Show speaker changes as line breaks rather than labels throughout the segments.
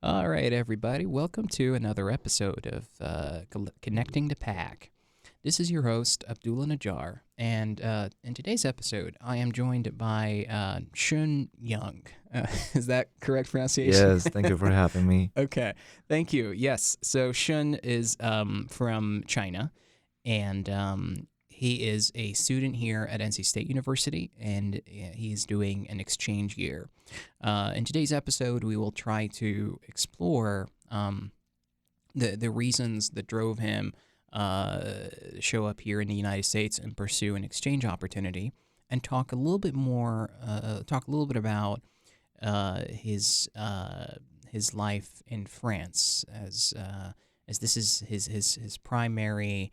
All right, everybody. Welcome to another episode of Connecting the Pack. This is your host, Abdullah Najjar, and in today's episode, I am joined by Xin Yang. Is that correct pronunciation?
Yes, thank you for having me.
Okay, thank you. Yes, so Shun is from China, and he is a student here at NC State University, and he is doing an exchange year. In today's episode, we will try to explore the reasons that drove him show up here in the United States and pursue an exchange opportunity, and talk a little bit more, talk a little bit about his life in France, as this is his primary.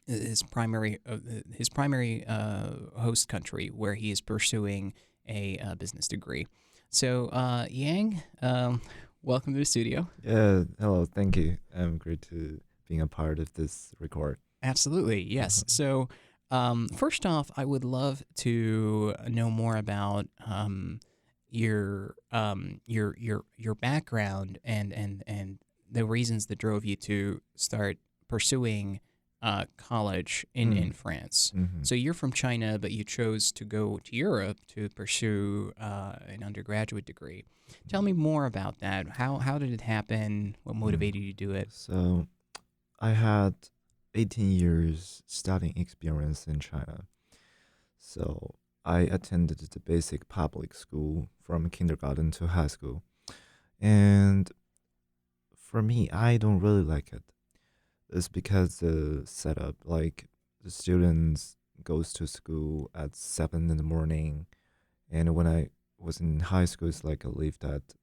His primary host country where he is pursuing a business degree. So, Yang, welcome to the studio.
Yeah, hello, thank you. I'm great to being a part of this record.
Absolutely, yes. So, first off, I would love to know more about your background and the reasons that drove you to start pursuing college in France.
Mm-hmm.
So you're from China, but you chose to go to Europe to pursue an undergraduate degree. Tell me more about that. How did it happen? What motivated you to do it?
So, I had 18 years studying experience in China. So, I attended the basic public school from kindergarten to high school. And for me, I don't really like it. It's because the setup, like the students goes to school at 7 in the morning, and when I was in high school, it's like I left at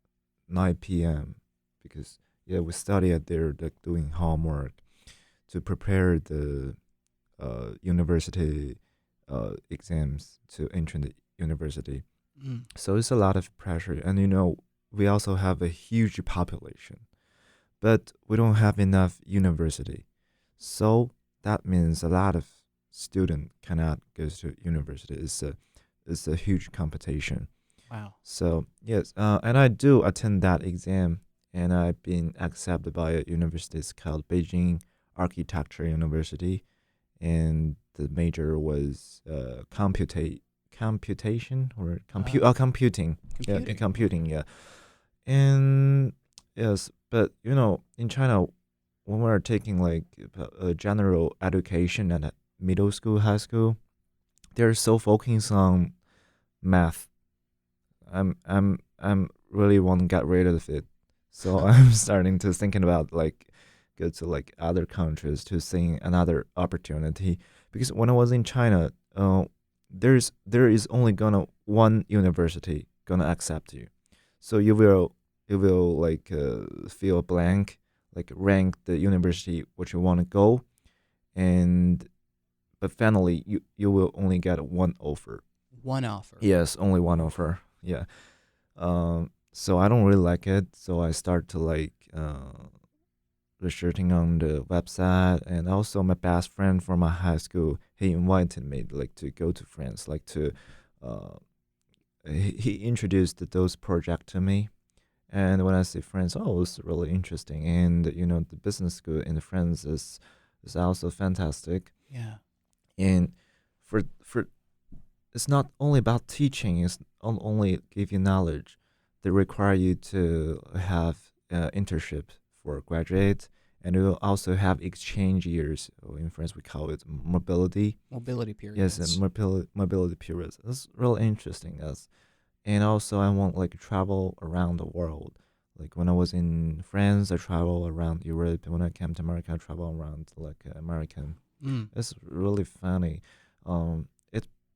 9 p.m. because we study at there like doing homework to prepare the university exams to enter the university.
Mm.
So it's a lot of pressure, and we also have a huge population, but we don't have enough university. So that means a lot of student cannot go to university. It's a huge competition.
Wow.
So yes, and I do attend that exam, and I've been accepted by a university. It's called Beijing Architecture University, and the major was computation or computing. Yeah,
Computing.
computing. Yeah, and yes, but in China, when we're taking like a general education at a middle school, high school, they're so focused on math. I'm really want to get rid of it. So I'm starting to thinking about like go to like other countries to see another opportunity. Because when I was in China, there is only gonna one university gonna accept you. So you will like fill a blank, like rank the university which you want to go, and but finally you will only get one offer.
One offer.
Yes, only one offer. Yeah. So I don't really like it. So I start to like researching on the website, and also my best friend from my high school, he invited me like to go to France, like to uh he introduced those projects to me. And when I see France, oh, it's really interesting. And the business school in France is also fantastic.
Yeah.
And for it's not only about teaching, it's not only give you knowledge. They require you to have internship for graduate, and you will also have exchange years. Or in France, we call it mobility.
Mobility
Yes,
periods.
and mobility periods. It's really interesting. And also I want like travel around the world. Like when I was in France, I travel around Europe. When I came to America, I travel around like American.
Mm.
It's really funny.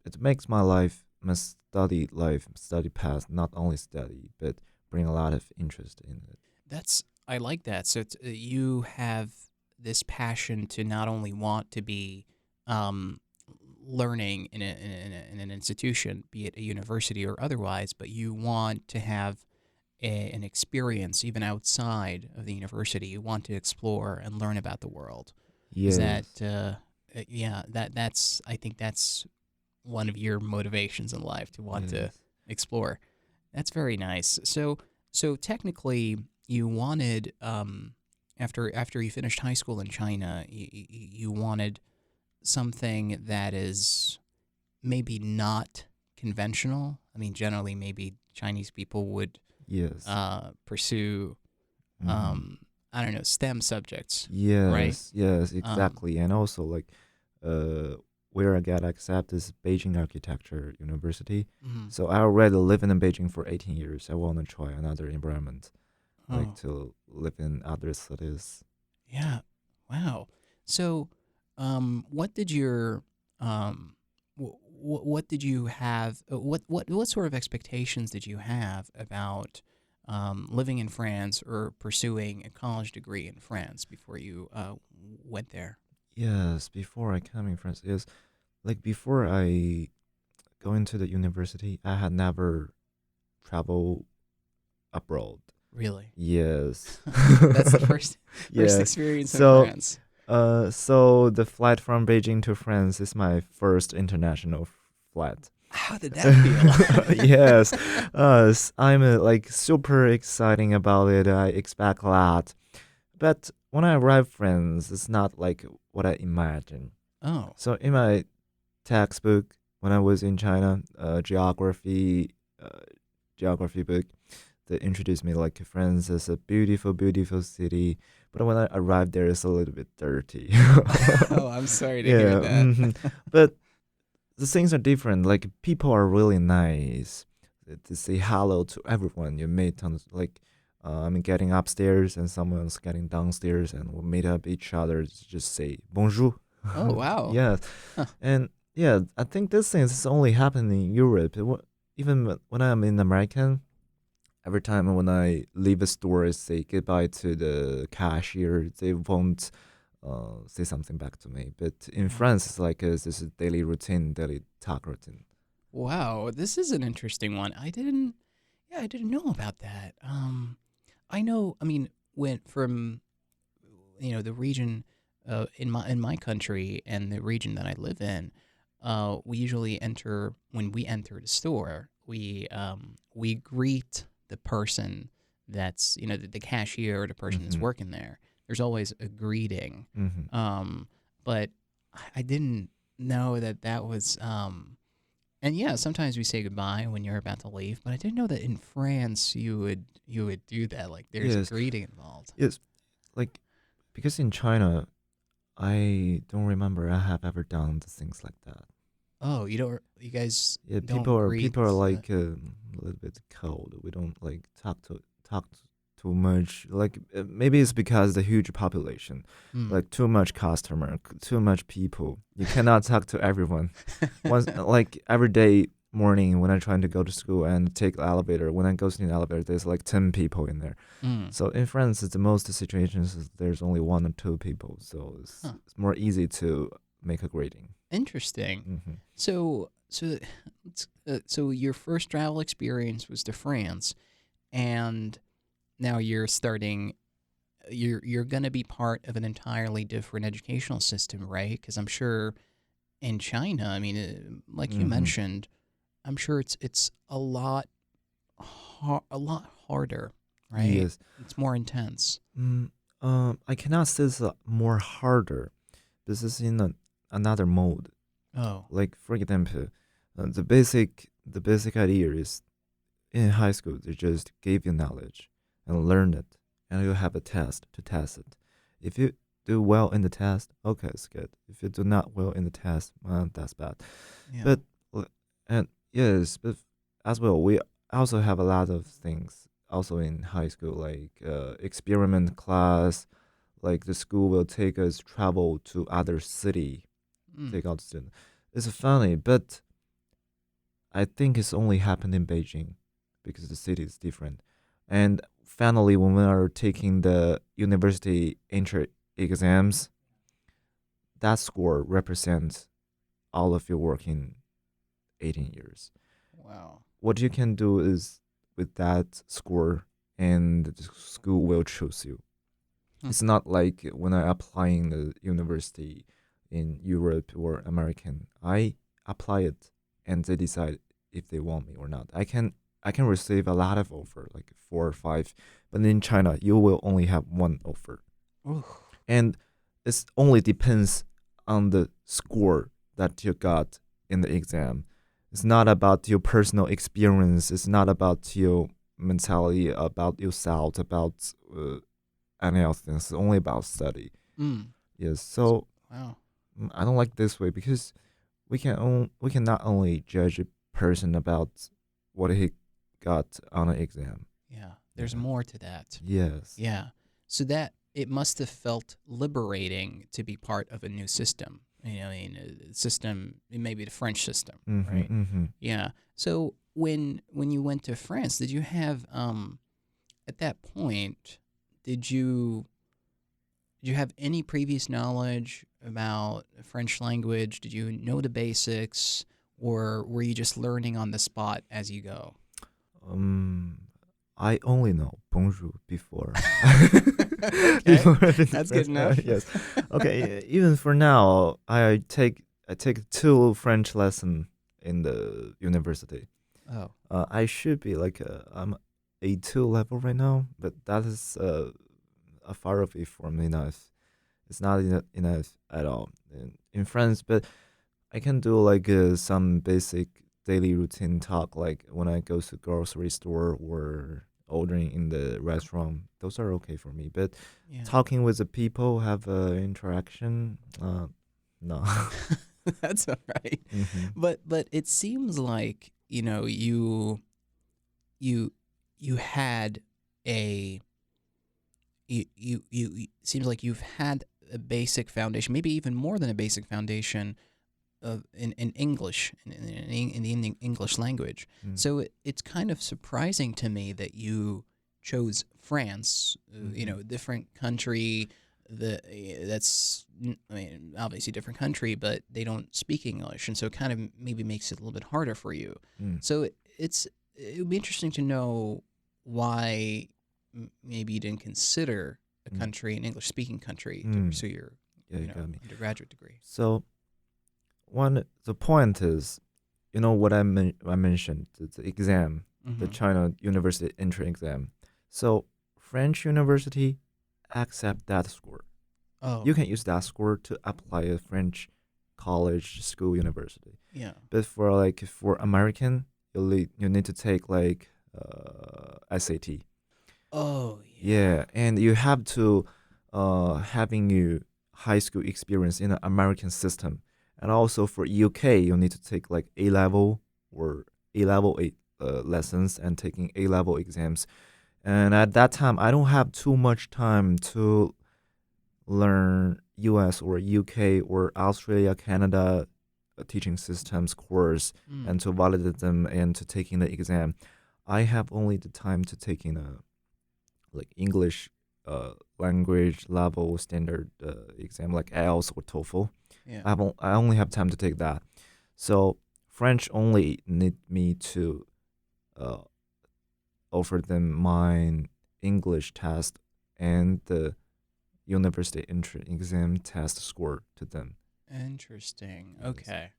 It makes my life, my study path, not only study, but bring a lot of interest in it.
I like that. So you have this passion to not only want to be um, learning in an institution, be it a university or otherwise, but you want to have an experience even outside of the university. You want to explore and learn about the world. Is that
Yes,
yeah? That's I think that's one of your motivations in life to want to
yes.
explore. That's very nice. So So technically, you wanted after you finished high school in China, you wanted something that is maybe not conventional. I mean, generally, maybe Chinese people would
Yes.
pursue
Mm-hmm.
um, I don't know, STEM subjects, right?
Yes, yes,
Um,
exactly. And also like uh where I got accepted is Beijing Architecture University.
mhm.
So I already live in Beijing for 18 years. I want to try another environment, like
Oh,
to live in other cities.
yeah. Wow. So, what did your what did you have? What sort of expectations did you have about living in France or pursuing a college degree in France before you went there?
Yes, before I came in France, yes, like before I go into the university, I had never traveled abroad.
Really?
Yes.
That's the first
Yeah.
experience in
So
France.
so the flight from Beijing to France is my first international flight.
How did that feel?
Yes, I'm like super exciting about it. I expect a lot, but when I arrive France, it's not like what I imagine.
Oh,
So in my textbook, when I was in China, uh, geography book, they introduced me like France as a beautiful, beautiful city. But when I arrived there, it's a little bit dirty.
oh, I'm sorry to hear
Yeah,
that.
but the things are different. Like people are really nice. They say hello to everyone you meet on like. I'm getting upstairs and someone's getting downstairs, and we meet up each other. To just say bonjour.
Oh, wow.
Yeah,
Huh.
and yeah, I think this thing is only happening in Europe. Even when I'm in American, every time when I leave a store, I say goodbye to the cashier. They won't say something back to me. But in
Oh,
France, it's like this is a daily routine, daily talk routine.
wow, this is an interesting one. Yeah, I didn't know about that. I know, I mean, went from the region in my country and the region that I live in. We usually enter when we enter the store. We greet the person that's the cashier or the person that's
Mm-hmm.
working there. There's always a greeting,
Mm-hmm.
um, but I didn't know that that was. And yeah, sometimes we say goodbye when you're about to leave, but I didn't know that in France you would do that. Like there's a
Yes,
greeting involved.
yes. Like because in China, I don't remember I have ever done the things like that.
Oh, you guys
Yeah,
don't greet.
people are like a little bit cold. We don't like talk too much. Like maybe it's because the huge population,
Hmm.
like too much customer, too much people. You cannot talk to everyone. Once like every day morning when I'm trying to go to school and take the elevator, when I go to the elevator, there's like 10 people in there.
Hmm.
So in France, it's the most situations is there's only one or two people, so
Huh.
it's more easy to make a grading.
Interesting.
Hmm.
So so your first travel experience was to France, and now you're starting. You're gonna be part of an entirely different educational system, right? Because I'm sure in China, I mean, like you
Hmm.
mentioned, I'm sure it's a lot harder, right?
Yes.
It's more intense.
Mm, I cannot say it's more harder. This is in another mode.
Oh,
Like for example, the basic idea is in high school they just give you knowledge and learn it, and you have a test to test it. If you do well in the test, okay, it's good. If you do not well in the test, well, that's bad.
yeah.
But and yes, but as well, we also have a lot of things also in high school, like experiment class. Like the school will take us travel to other city,
Mm.
take out student. It's funny, but I think it's only happened in Beijing because the city is different. And finally, when we are taking the university entry exams, that score represents all of your work in 18 years.
Wow.
What you can do is with that score, and the school will choose you.
Hmm.
It's not like when I applying the university in Europe or American. I apply it, and they decide if they want me or not. I can I can receive a lot of offer, like 4 or 5. But in China, you will only have one offer,
Ooh.
and it only depends on the score that you got in the exam. It's not about your personal experience. It's not about your mentality, about yourself, about any other things. It's only about study.
Mm.
Yes. So
Wow.
I don't like this way because we can not only judge a person about what he got on an exam.
Yeah. There's
Yeah.
more to that.
Yes.
Yeah. So that it must have felt liberating to be part of a new system. I mean, system, maybe the French system,
Mm-hmm.
right?
Mm-hmm.
Yeah. So when you went to France, did you have at that point, did you have any previous knowledge about French language? Did you know the basics, or were you just learning on the spot as you go?
Um, I only know bonjour before.
Okay,
Before I've been to
that's good
France.
enough.
Yes. Okay. Even for now, I take 2 French lesson in the university.
Oh,
I should be like I'm A2 level right now, but that is a far away from enough. It's not enough at all in France. But I can do like some basic daily routine talk, like when I go to grocery store or ordering in the restaurant. Those are okay for me. But
yeah.
talking with the people, have interaction, no.
That's all right.
Mm-hmm.
But it seems like, you you had a seems like you've had a basic foundation, maybe even more than a basic foundation of in English, in the English language.
Mm-hmm.
So it's kind of surprising to me that you chose France,
Mm-hmm.
different country. That's, I mean, obviously a different country, but they don't speak English, and so it kind of maybe makes it a little bit harder for you.
Mm.
So it would be interesting to know why maybe you didn't consider a
Mm.
country, an English speaking country, to
Mm.
pursue your
Yeah, you got me.
undergraduate degree.
So the point is, what I mentioned, the exam, the
Mm-hmm.
China University entry exam. So French university accept that score.
Oh,
You can use that score to apply a French college, school, university.
yeah.
But for American, you need to take like SAT.
Oh, yeah.
Yeah, and you have to having your high school experience in the American system, and also for UK, you need to take like A level or A level eight lessons and taking A level exams. And at that time, I don't have too much time to learn US or UK or Australia, Canada teaching systems course
Mm.
and to validate them and to taking the exam. I have only the time to taking a like English language level standard exam like IELTS or TOEFL.
Yeah.
I only have time to take that. So French only need me to uh, offer them my English test and the university entry exam test score to them.
Interesting.
Yes.
Okay.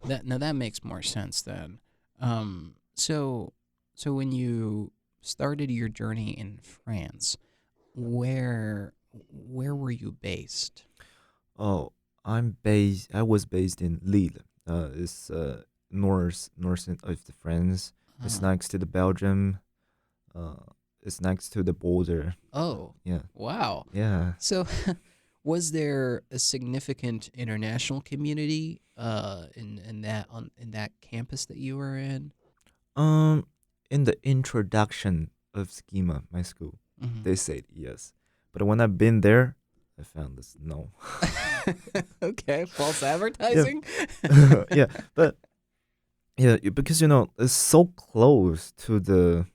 That makes more sense then. So when you started your journey in France, where were you based?
Oh, I was based in Lille. It's north of the France. It's
Uh,
next to the Belgium. It's next to the border.
oh,
Yeah,
wow.
yeah.
So was there a significant international community in that campus that you were in?
Um, in the introduction of schema, my school,
Hmm.
they said yes, but when I've been there, I found this no.
Okay, false
Yeah,
advertising.
yeah, but yeah, because it's so close to the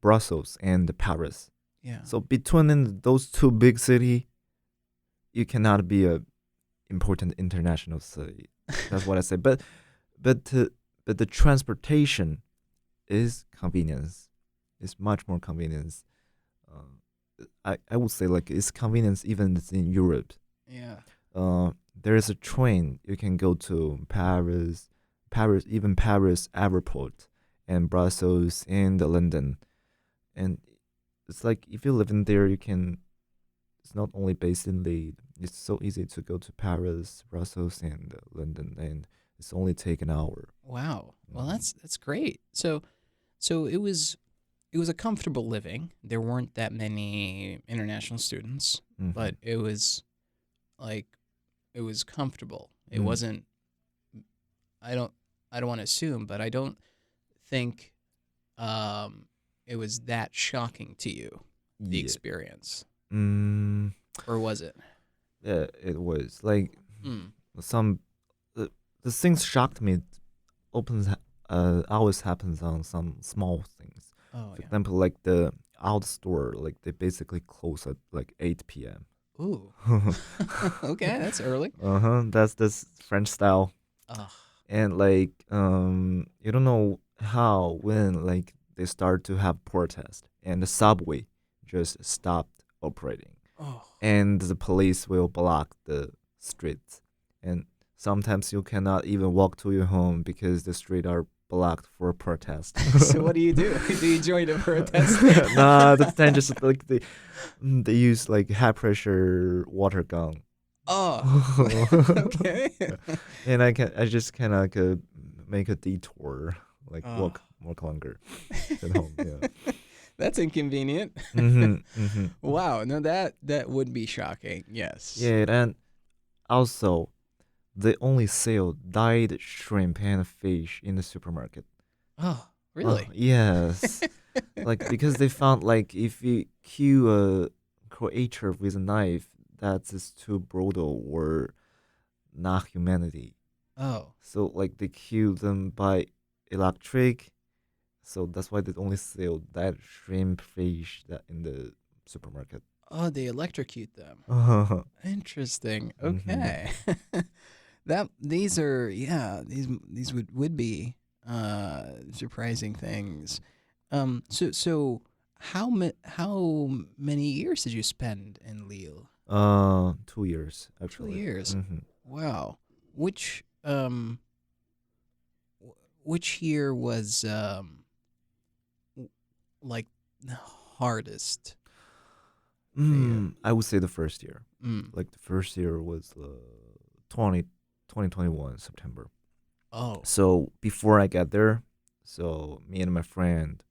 Brussels and the Paris.
Yeah.
So between those two big city, you cannot be a important international city. That's what I say. But the but the transportation is convenience. It's much more convenience. I would say like it's convenience even in Europe.
Yeah.
There is a train you can go to Paris, even Paris airport, and Brussels and London. And it's like if you live in there, you can. It's not only based in Lille. It's so easy to go to Paris, Brussels, and London, and it's only take an hour.
Wow. Well,
Mhm.
that's great. So it was a comfortable living. There weren't that many international students,
Mhm.
but it was like it was comfortable. It
Mm.
wasn't. I don't. I don't want to assume, but I don't think um, it was that shocking to you, the
Yeah.
experience,
Mm.
or was it?
Yeah, it was like
Hmm.
some the things shocked me. Opens always happens on some small things.
Oh
For
yeah.
example, like the out store, like they basically close at like 8 p.m.
Ooh. Okay, that's early.
That's this French style,
Ugh.
and like you don't know how when like they start to have protest, and the subway just stopped operating,
Oh.
and the police will block the streets, and sometimes you cannot even walk to your home because the streets are blocked for protest.
So what do you do? Do you join a protest?
Nah, the time just like they use like high pressure water gun.
Oh. Okay.
And I just kind of like make a detour, like
Oh.
walk longer than home. Yeah.
That's inconvenient.
Mm-hmm.
Wow. No, that would be shocking. Yes.
Yeah, and also they only sell dyed shrimp and fish in the supermarket.
Oh, really?
Yes. Like because they found like if you kill a creature with a knife, that's just too brutal or not humanity.
Oh.
So like they kill them by electric. So that's why they only sell that shrimp fish that in the supermarket.
Oh, they electrocute them.
Mm-hmm.
Interesting. Okay. That these are yeah, these would be surprising things. So how many years did you spend in Lille?
2 years
Two
actually.
years.
Mm-hmm.
Wow. Which which year was like the hardest for you?
I would say the first year.
Mm.
Like the first year was 20, 2021 September.
Oh.
So before I get there, so me and my friend,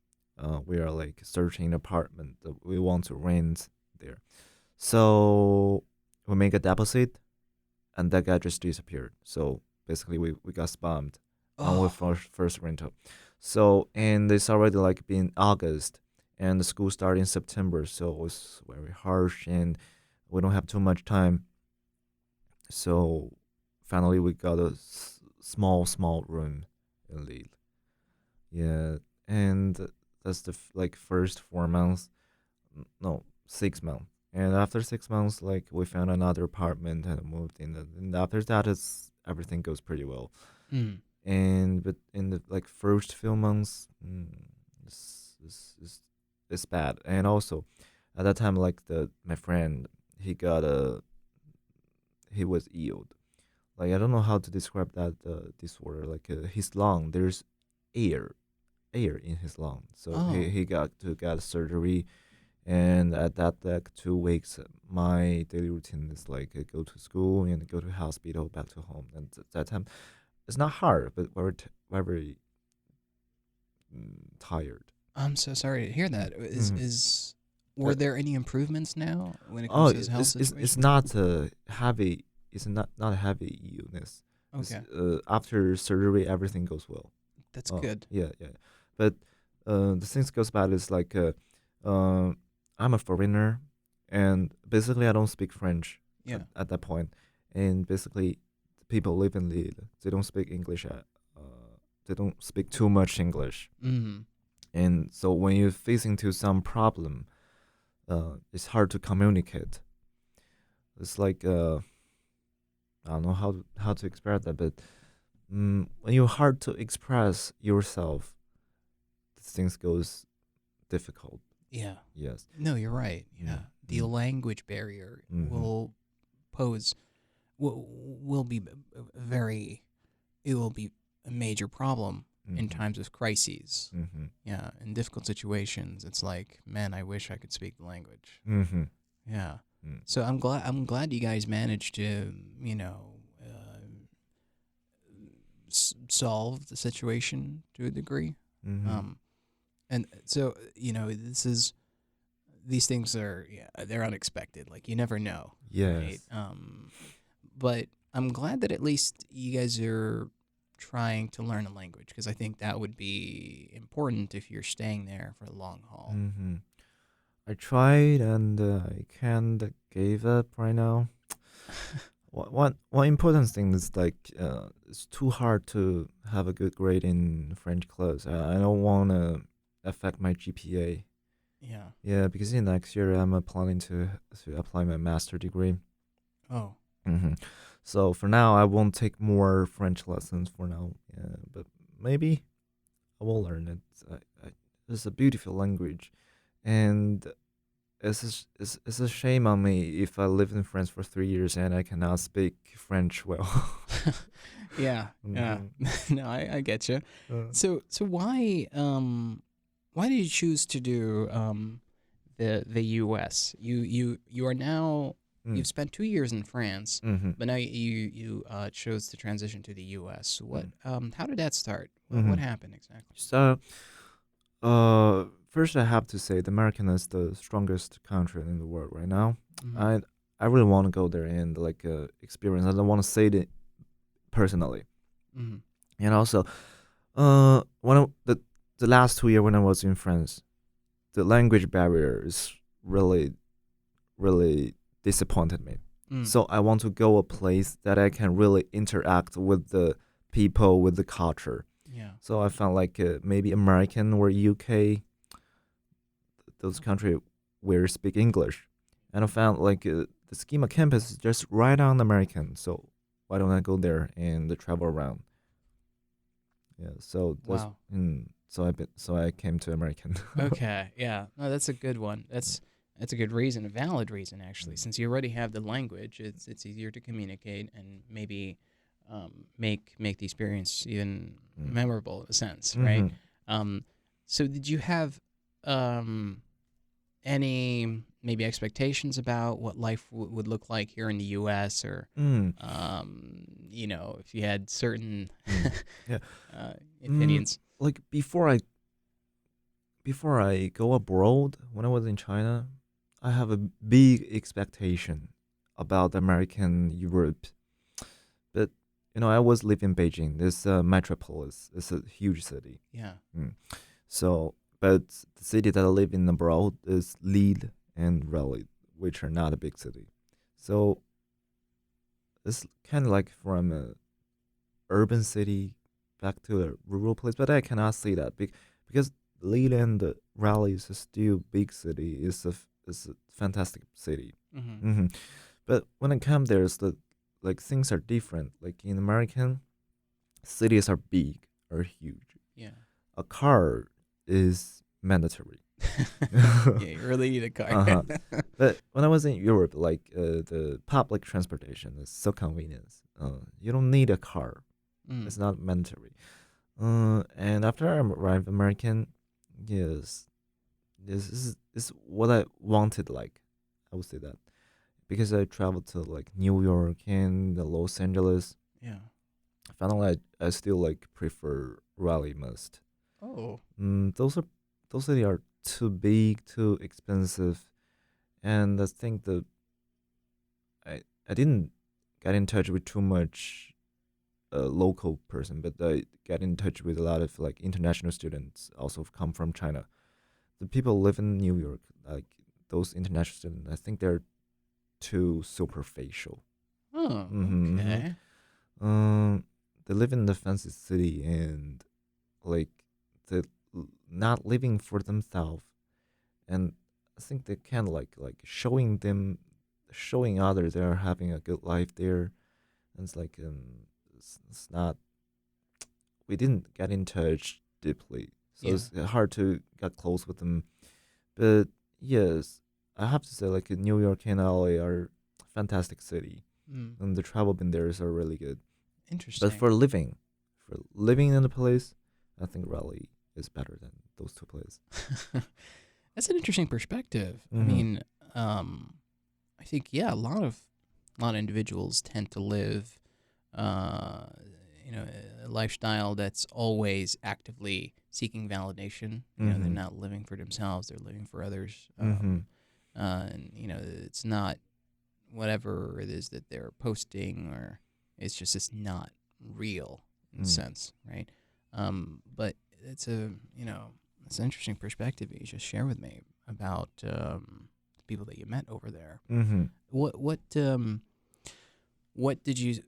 we are like searching an apartment that we want to rent there. So we make a deposit, and that guy just disappeared. So basically, we got spammed on our
Oh.
first rental. So and it's already like been August, and the school started in September. So it was very harsh, and we don't have too much time. So finally, we got a small room in Lille. Yeah, and that's the like first 4 months. No, 6 months. And after 6 months, like we found another apartment and moved in. And after that, it's everything goes pretty well.
Mm.
And but in the like first few months, it's bad. And also, at that time, like the my friend, he got a he was ill. Like I don't know how to describe that disorder. Like his lung, there's air in his lung, so
Oh.
he got to get surgery. And at that like 2 weeks, my daily routine is like go to school and go to hospital, back to home. And that time, it's not hard, but very tired.
I'm so sorry to hear
Mm.
that. Is
Mhm.
is
Uh,
were there any improvements now when it
oh,
comes to his health
it's
situation?
not a heavy. It's not a heavy illness. It's,
Okay,
after surgery, everything goes well.
that's
Oh,
good.
yeah, yeah. But the things goes bad is like uh, I'm a foreigner, and basically I don't speak French
Yeah.
at that point. And basically, the people live in Lille. They don't speak English. They don't speak too much English.
Mm.
And so when you're facing to some problem, it's hard to communicate. It's like I don't know how to express that, but when you're hard to express yourself, things goes difficult.
Yeah.
Yes.
No, you're right. Yeah. The
Mm.
language barrier
Mm-hmm.
will pose will be very it will be a major problem in times of crises.
Mm-hmm.
Yeah, in difficult situations, it's like, man, I wish I could speak the language.
Mm-hmm.
Yeah.
Mm.
So I'm glad you guys managed to, solve the situation to a degree.
Mm-hmm.
Um, and so these things are, yeah, they're unexpected. Like, you never know, right?
Yes.
But I'm glad that at least you guys are trying to learn a language, because I think that would be important if you're staying there for the long haul.
Mm-hmm. I tried and I can't give up right now. One important thing is like it's too hard to have a good grade in French class. I don't want to affect my GPA.
Yeah.
Yeah, because in next year I'm planning to apply my master degree.
Oh.
Hmm. So for now I won't take more French lessons for now. Yeah, but maybe I will learn it. It's a beautiful language, and it's a shame on me if I live in France for 3 years and I cannot speak French well.
Yeah. Yeah.
Hmm.
No, I get you.
Uh,
So why did you choose to do the U.S.? You are now,
mm,
you've spent 2 years in France,
mm-hmm,
but now you chose to transition to the U.S. What
mm,
how did that start? What
mm-hmm.
happened exactly?
So, first I have to say the American is the strongest country in the world right now.
Mm-hmm.
I really want to go there and like experience. I don't want to say it personally,
Mm-hmm.
and also, the last 2 years when I was in France, the language barrier is really really disappointed me.
Mm.
So I want to go a place that I can really interact with the people, with the culture.
Yeah.
So I found like maybe American or UK, those country where speak English, and I found like the Schema campus is just right on American. So why don't I go there and travel around? Yeah. So that's
Wow.
so I came to American.
Okay. Yeah. No, that's a good one. That's a good reason, a valid reason actually. Since you already have the language, it's easier to communicate and maybe make the experience even
Mm.
memorable in a sense, right?
Mm-hmm.
Um, so did you have um, any maybe expectations about what life would look like here in the U.S., or
Mm.
if you had certain
Mm. Yeah.
uh,
Mm,
opinions?
like before I go abroad, when I was in China, I have a big expectation about American Europe. But I was living in Beijing. This metropolis. It's a huge city.
Yeah.
Mm. So, but the city that I live in abroad is Lille and Raleigh, which are not a big city. So it's kind of like from a urban city back to a rural place. But I cannot say that because Lille and Raleigh is still big city. It's a fantastic city.
Mm-hmm.
Hmm. But when I come there, it's the like things are different. Like in American cities are big or huge.
Yeah.
A car is mandatory.
Yeah, you really need a car.
Uh-huh. But when I was in Europe, like the public transportation is so convenient. You don't need a car.
Mm.
It's not mandatory. And after I arrived American, yes, this is what I wanted. Like I would say that because I traveled to like New York and Los Angeles.
Yeah.
Finally, I still like prefer Raleigh most.
Oh.
Those cities are too big, too expensive, and I think that I didn't get in touch with too much local person, but I get in touch with a lot of like international students also come from China. The people live in New York, like those international students, I think they're too superficial.
Oh.
Mm-hmm,
Okay.
mm-hmm. They live in the fancy city and like they not living for themselves, and I think they can like showing others they're having a good life there, and it's like it's not we didn't get in touch deeply, so
Yeah.
it's hard to get close with them. But yes, I have to say like New York and LA are fantastic city,
Mm.
and the travel been there is are really good. But
Interesting.
for living in the place, I think Raleigh is better than those two places.
That's an interesting perspective. I
Mm-hmm.
mean, I think yeah, a lot of individuals tend to live, uh, a lifestyle that's always actively seeking validation. They're
Mm-hmm.
not living for themselves; they're living for others.
Mm-hmm.
And it's not whatever it is that they're posting, or it's not real in a
Mm.
sense, right? But it's it's an interesting perspective that you just share with me about the people that you met over there.
Mm-hmm.
What did you?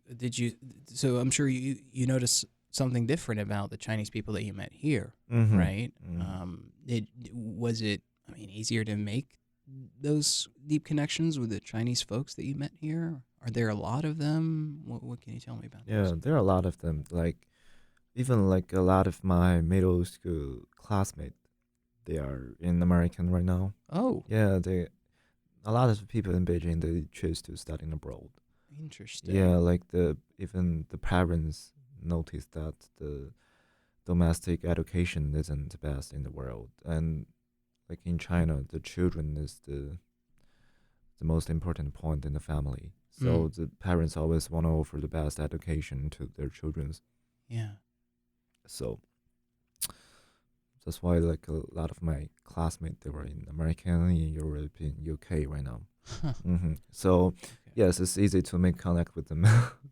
So I'm sure you noticed something different about the Chinese people that you met here,
Mm-hmm.
right?
Mm.
Was it? I mean, easier to make those deep connections with the Chinese folks that you met here? Are there a lot of them? What can you tell me about
Yeah,
those?
there are a lot of them. Like even like a lot of my middle school classmates, they are in American right now.
Oh,
Yeah, they a lot of people in Beijing they choose to study abroad. Yeah,
interesting.
like the even the parents notice that the domestic education isn't the best in the world, and like in China, the children is the most important point in the family.
Mm,
So the parents always want to offer the best education to their children.
yeah.
So that's why like a lot of my classmates they were in American, in Europe, in UK right now.
Huh,
So
okay.
yes, it's easy to make connect with them.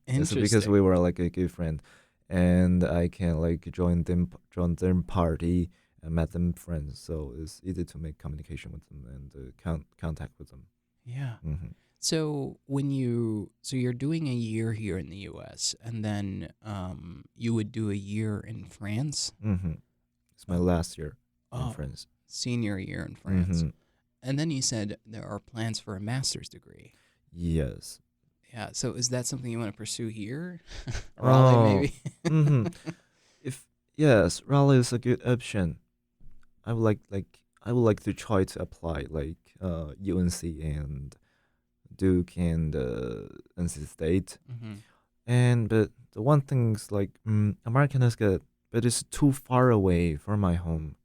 It's because
Interesting.
we were like a good friend, and I can like join their party and met them friends. So it's easy to make communication with them and contact with them.
Yeah.
Hmm.
So you're doing a year here in the U.S. and then you would do a year in France.
Hmm. It's my
Oh,
last year in
oh,
France.
senior year in France,
Hmm.
and then you said there are plans for a master's degree.
Yes.
Yeah. So is that something you want to pursue here, Raleigh,
Oh.
maybe?
Hmm. If yes, Raleigh is a good option. I would like to try to apply like UNC and Duke and NC State.
Mm-hmm.
And but the one thing is like American is good, but it's too far away from my home.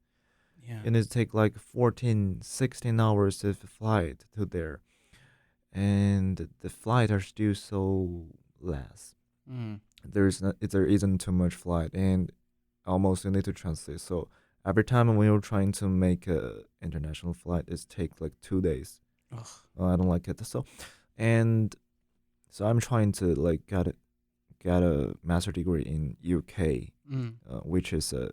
Yeah.
And it take like 14, 16 hours of flight to there. And the flight are still so less.
Mm.
There isn't too much flight and almost you need to translate. So every time when you're trying to make a international flight, it take like 2 days.
Ugh.
I don't like it. And so I'm trying to like get a master degree in UK,
Mm.
which is a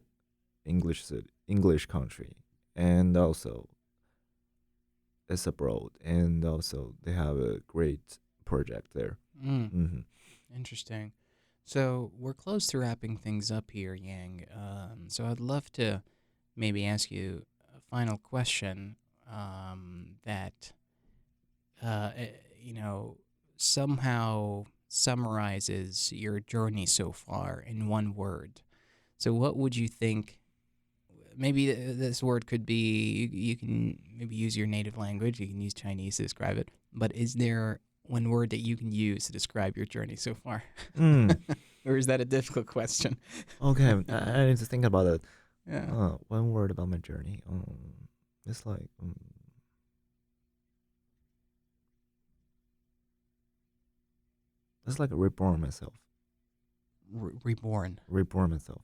English country, and also it's abroad, and also they have a great project there.
Mm.
Hmm.
Interesting. So we're close to wrapping things up here, Yang. So I'd love to maybe ask you a final question that you know somehow summarizes your journey so far in one word. So what would you think? Maybe this word could be you can maybe use your native language. You can use Chinese to describe it. But is there one word that you can use to describe your journey so far?
Mm,
Or is that a difficult question?
okay, I need to think about it.
Yeah.
One word about my journey. It's like it's like reborn myself,
Reborn.
reborn myself.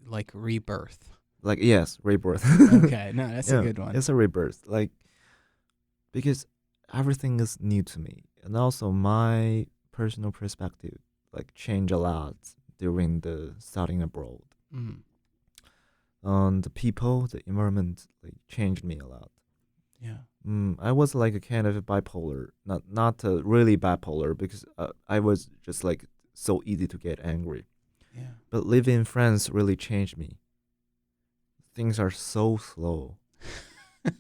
Like rebirth.
Like yes, rebirth.
Okay, no, that's a
Yeah,
good one.
it's a rebirth. Like because everything is new to me, and also my personal perspective like changed a lot during the studying abroad.
Mm,
The people, the environment, like changed me a lot.
yeah,
I was like a kind of bipolar, not really bipolar because I was just like so easy to get angry.
yeah.
But living in France really changed me. Things are so slow.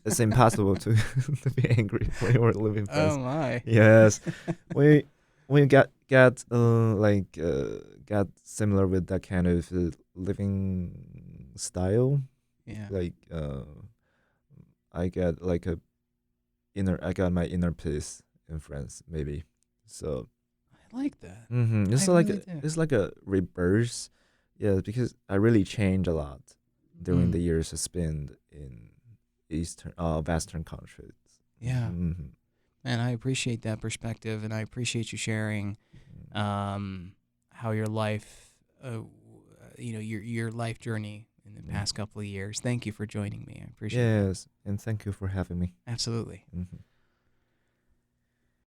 It's impossible to to be angry when you are living in
Oh
France.
my.
Yes, we we got similar with that kind of living style.
Yeah,
Like I get like a I got my inner peace in France maybe. So
I like that. I
it's like
really do.
it's like a rebirth. Yeah, because I really changed a lot during the
Mm,
years I spent in Western countries.
yeah.
Hmm.
And I appreciate that perspective, and I appreciate you sharing um, how your life, your life journey in the
Yeah.
past couple of years. Thank you for joining me. I appreciate that.
Yes, and thank you for having me.
Absolutely.
Hmm.